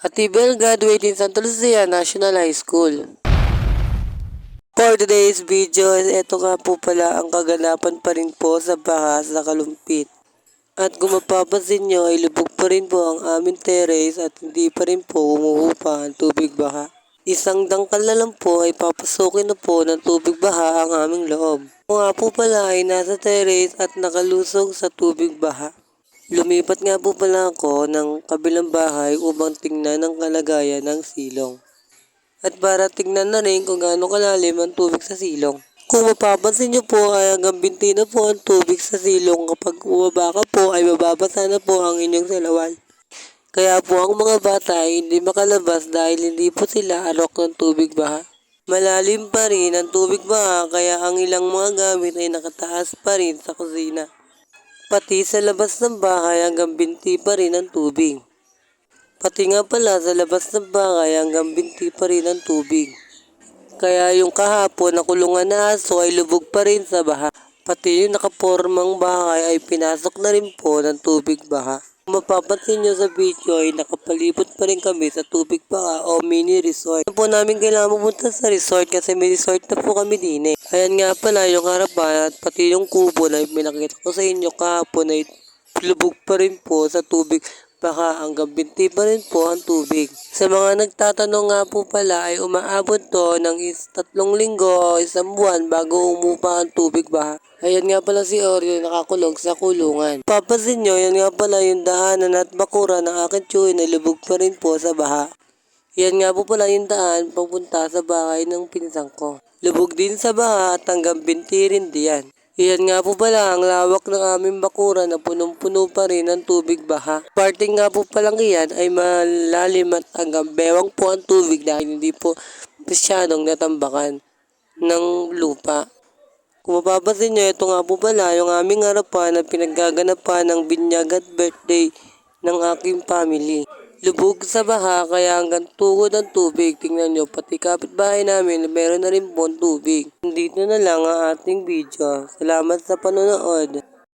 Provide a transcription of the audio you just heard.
Atibel graduated in Santa Lucia National High School. For today's video, ito nga po pala ang kaganapan pa rin po sa baha sa Kalumpit. At kung mapapansin nyo ay lubog pa rin po ang aming terrace at hindi pa rin po umuhupa ang tubig baha. Isang dangkal na lang po ay papasukin na po ng tubig baha ang aming loob. Kung nga po pala ay nasa terrace at nakalusog sa tubig baha. Lumipat nga po pala ako ng kabilang bahay upang tingnan ang kalagayan ng silong. At para tingnan na rin kung gaano kalalim ang tubig sa silong. Kung mapapansin nyo po ay hanggang binti na po ang tubig sa silong, kapag umaba ka po ay mababasa na po ang inyong salawal. Kaya po ang mga bata ay hindi makalabas dahil hindi po sila alok ng tubig baha. Malalim pa rin ang tubig baha kaya ang ilang mga gamit ay nakataas pa rin sa kusina. Pati sa labas ng bahay hanggang binti pa rin ang tubig. Pati nga pala sa labas ng bahay hanggang binti pa rin ang tubig. Kaya yung kahapon na kulungan na aso ay lubog pa rin sa baha. Pati yung nakapormang bahay ay pinasok na rin po ng tubig baha. Kung mapapansin nyo sa video ay nakapalibot pa rin kami sa tubig baha o mini resort. Hindi po namin kailangan pumunta sa resort kasi may resort na po kami din eh. Ayan nga pala yung harapan at pati yung kubo na pinakita ko sa inyo kahapon ay lubog pa rin po sa tubig baka hanggang binti pa rin po ang tubig. Sa mga nagtatanong nga po pala ay umaabot to ng 3 linggo o 1 buwan bago umupa ang tubig baha. Ayan nga pala si Oreo nakakulong sa kulungan. Papansin nyo, yan nga pala yung daanan at bakura ng aking tsuhin na lubog pa rin po sa baha. Yan nga po pala yung daan papunta sa bahay ng pinsang ko. Lubog din sa baha at hanggang binti rin diyan. Iyan nga po pala ang lawak ng aming bakura na punong-puno pa rin ng tubig baha. Parting nga po palang iyan ay malalim at hanggang bewang po ang tubig dahil hindi po masyadong natambakan ng lupa. Kung mapapansin nyo, ito nga po pala yung aming harapan na pinaggaganapan ng binyag at birthday ng aking family. Lubog sa baha kaya hanggang tugod ang tubig. Tingnan nyo, pati kapitbahay namin meron na rin po tubig. Dito na lang ang ating video. Salamat sa panonood.